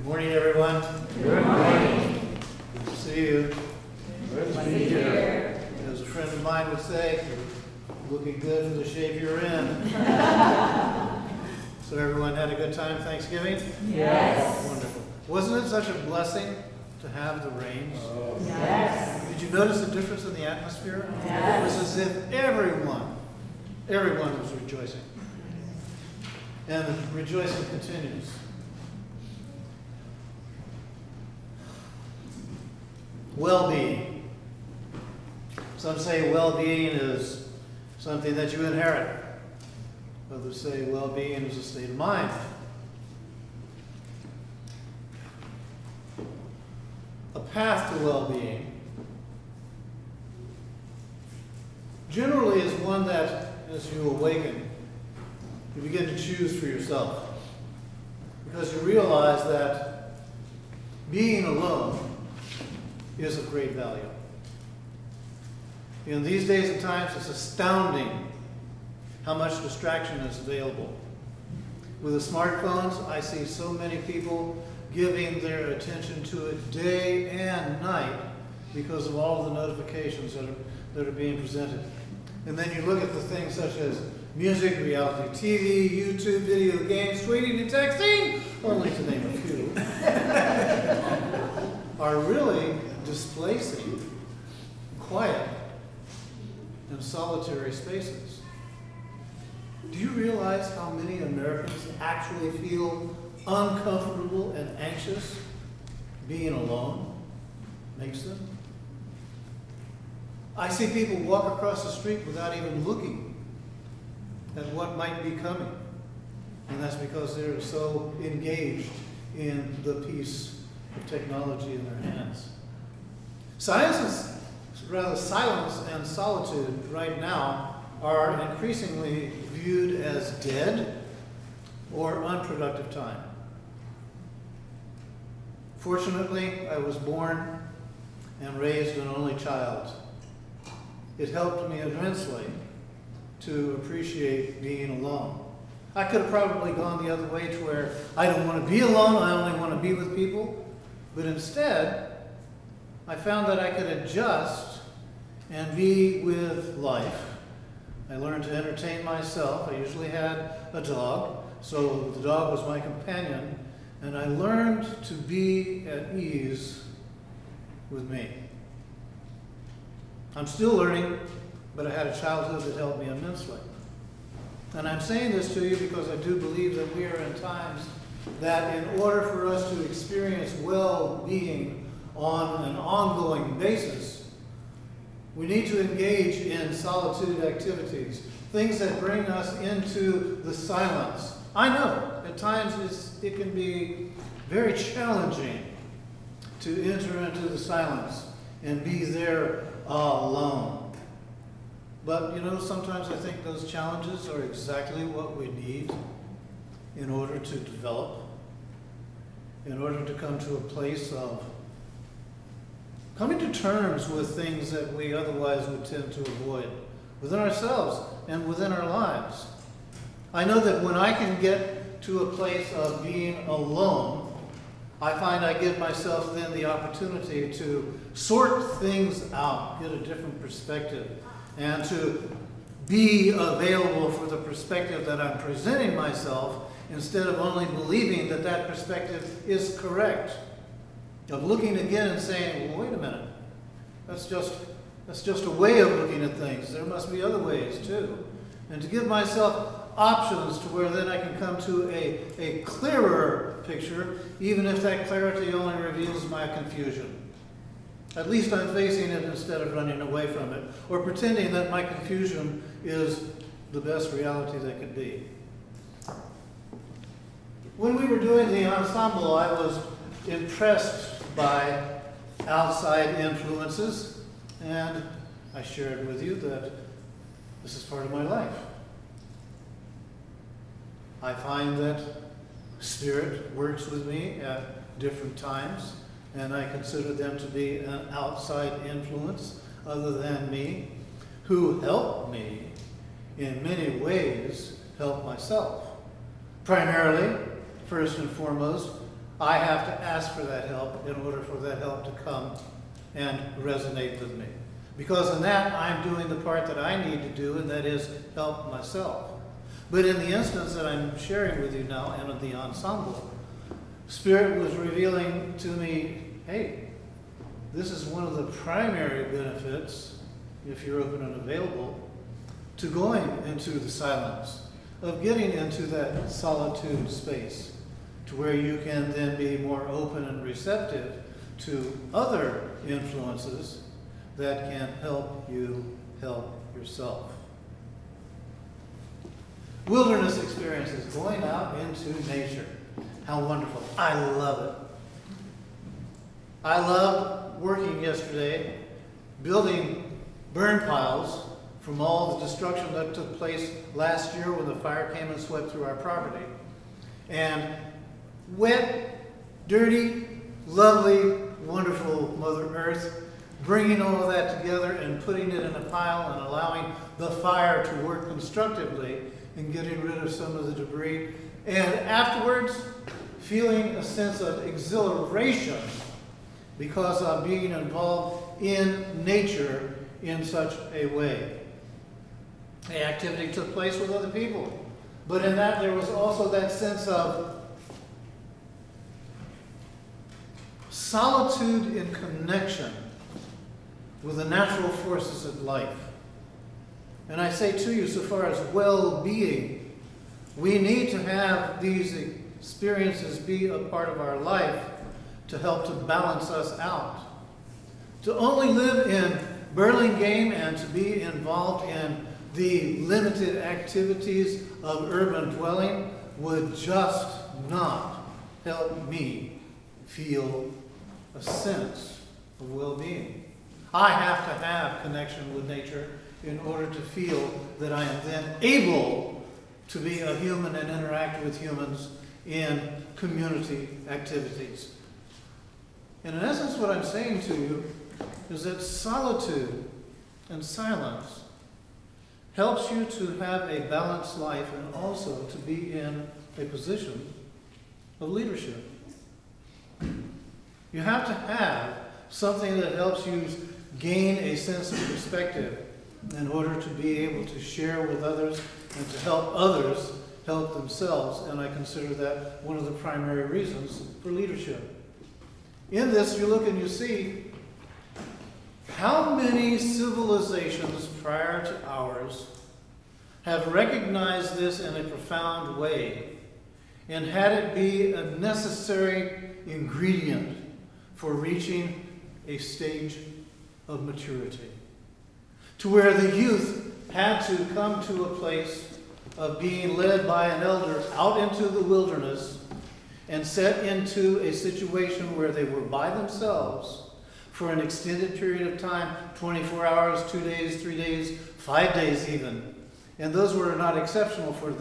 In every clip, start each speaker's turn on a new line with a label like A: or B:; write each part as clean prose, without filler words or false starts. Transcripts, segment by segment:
A: Morning, everyone.
B: Good morning.
A: Good to see you.
B: Good to be here.
A: As a friend of mine would say, looking good for the shape you're in. So everyone had a good time Thanksgiving?
B: Yes.
A: Wonderful. Wasn't it such a blessing to have the rains?
B: Yes.
A: Did you notice the difference in the atmosphere?
B: Yes.
A: It was as if everyone was rejoicing. And the rejoicing continues. Well-being. Some say well-being is something that you inherit. Others say well-being is a state of mind. A path to well-being generally is one that, as you awaken, you begin to choose for yourself. Because you realize that being alone is of great value. In these days and times, it's astounding how much distraction is available. With the smartphones, I see so many people giving their attention to it day and night because of all the notifications that are being presented. And then you look at the things such as music, reality TV, YouTube, video games, tweeting and texting, only to name a few, are really displacing quiet and solitary spaces. Do you realize how many Americans actually feel uncomfortable and anxious being alone makes them? I see people walk across the street without even looking at what might be coming. And that's because they're so engaged in the piece of technology in their hands. Silence and solitude right now are increasingly viewed as dead or unproductive time. Fortunately, I was born and raised an only child. It helped me immensely to appreciate being alone. I could have probably gone the other way to where I don't want to be alone, I only want to be with people. But instead, I found that I could adjust and be with life. I learned to entertain myself. I usually had a dog, so the dog was my companion, and I learned to be at ease with me. I'm still learning, but I had a childhood that helped me immensely. And I'm saying this to you because I do believe that we are in times that in order for us to experience well-being on an ongoing basis, we need to engage in solitude activities, things that bring us into the silence. I know at times it can be very challenging to enter into the silence and be there alone. But you know, sometimes I think those challenges are exactly what we need in order to develop, in order to come to a place of coming to terms with things that we otherwise would tend to avoid within ourselves and within our lives. I know that when I can get to a place of being alone, I find I give myself then the opportunity to sort things out, get a different perspective, and to be available for the perspective that I'm presenting myself instead of only believing that that perspective is correct. Of looking again and saying, well, wait a minute, that's just a way of looking at things. There must be other ways too. And to give myself options to where then I can come to a clearer picture, even if that clarity only reveals my confusion. At least I'm facing it instead of running away from it, or pretending that my confusion is the best reality that could be. When we were doing the ensemble, I was impressed by outside influences, and I shared with you that this is part of my life. I find that Spirit works with me at different times, and I consider them to be an outside influence other than me, who help me in many ways help myself. Primarily, first and foremost, I have to ask for that help in order for that help to come and resonate with me. Because in that, I'm doing the part that I need to do, and that is help myself. But in the instance that I'm sharing with you now, and of the ensemble, Spirit was revealing to me, hey, this is one of the primary benefits, if you're open and available, to going into the silence, of getting into that solitude space, to where you can then be more open and receptive to other influences that can help you help yourself. Wilderness experiences, going out into nature. How wonderful. I love it. I loved working yesterday, building burn piles from all the destruction that took place last year when the fire came and swept through our property. And wet, dirty, lovely, wonderful Mother Earth, bringing all of that together and putting it in a pile and allowing the fire to work constructively and getting rid of some of the debris. And afterwards, feeling a sense of exhilaration because of being involved in nature in such a way. The activity took place with other people, but in that there was also that sense of solitude in connection with the natural forces of life. And I say to you, so far as well-being, we need to have these experiences be a part of our life to help to balance us out. To only live in Burlingame and to be involved in the limited activities of urban dwelling would just not help me feel a sense of well-being. I have to have connection with nature in order to feel that I am then able to be a human and interact with humans in community activities. And in essence, what I'm saying to you is that solitude and silence helps you to have a balanced life and also to be in a position of leadership. You have to have something that helps you gain a sense of perspective in order to be able to share with others and to help others help themselves. And I consider that one of the primary reasons for leadership. In this, you look and you see how many civilizations prior to ours have recognized this in a profound way and had it be a necessary ingredient for reaching a stage of maturity, to where the youth had to come to a place of being led by an elder out into the wilderness and set into a situation where they were by themselves for an extended period of time, 24 hours, 2 days, 3 days, 5 days even. And those were not exceptional for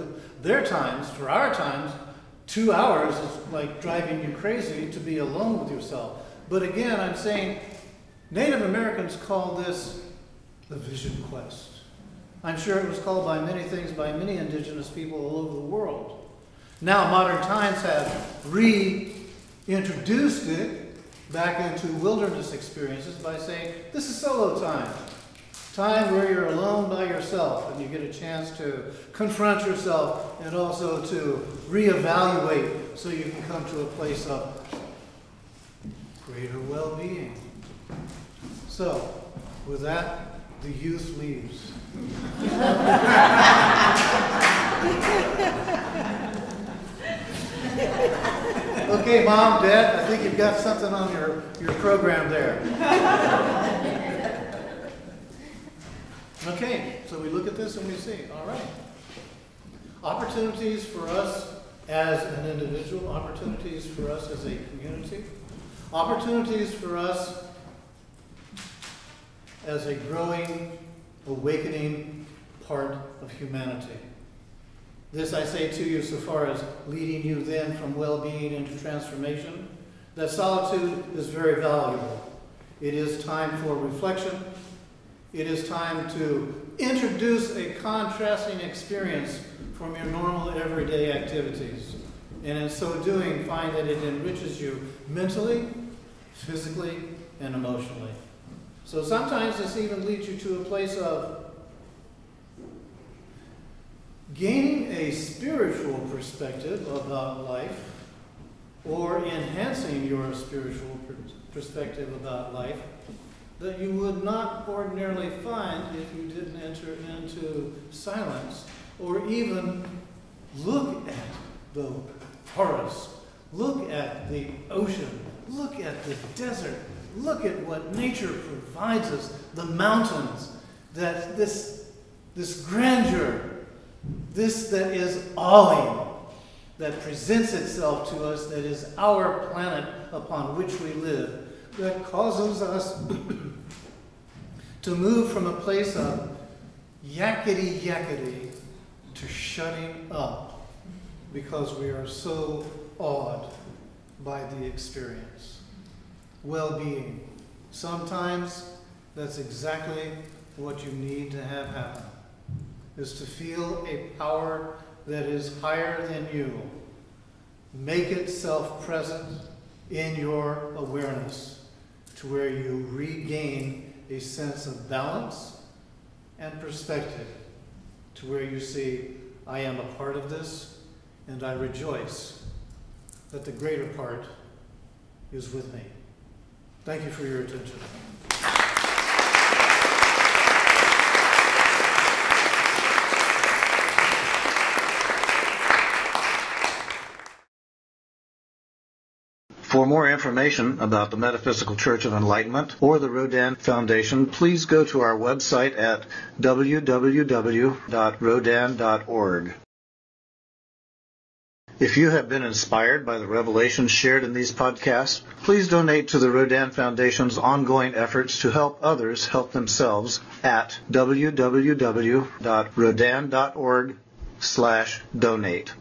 A: their times. For our times, 2 hours is like driving you crazy to be alone with yourself. But again, I'm saying Native Americans call this the vision quest. I'm sure it was called by many things by many indigenous people all over the world. Now modern times have reintroduced it back into wilderness experiences by saying, this is solo time. Time where you're alone by yourself and you get a chance to confront yourself and also to reevaluate so you can come to a place of greater well-being. So, with that, the youth leaves. Okay, Mom, Dad, I think you've got something on your program there. Okay, so we look at this and we see, all right. Opportunities for us as an individual, opportunities for us as a community, opportunities for us as a growing, awakening part of humanity. This I say to you so far as leading you then from well-being into transformation, that solitude is very valuable. It is time for reflection. It is time to introduce a contrasting experience from your normal everyday activities. And in so doing, find that it enriches you mentally, physically, and emotionally. So sometimes this even leads you to a place of gaining a spiritual perspective about life, or enhancing your spiritual perspective about life that you would not ordinarily find if you didn't enter into silence or even look at the forest, look at the ocean, look at the desert, look at what nature provides us, the mountains, that this grandeur, this that is awing, that presents itself to us, that is our planet upon which we live, that causes us to move from a place of yakety to shutting up because we are so awed by the experience. Well-being. Sometimes that's exactly what you need to have happen, is to feel a power that is higher than you. Make itself present in your awareness to where you regain a sense of balance and perspective, to where you see, I am a part of this, and I rejoice that the greater part is with me. Thank you for your attention.
C: For more information about the Metaphysical Church of Enlightenment or the Rodin Foundation, please go to our website at www.rodin.org. If you have been inspired by the revelations shared in these podcasts, please donate to the Rodin Foundation's ongoing efforts to help others help themselves at www.rodin.org/donate.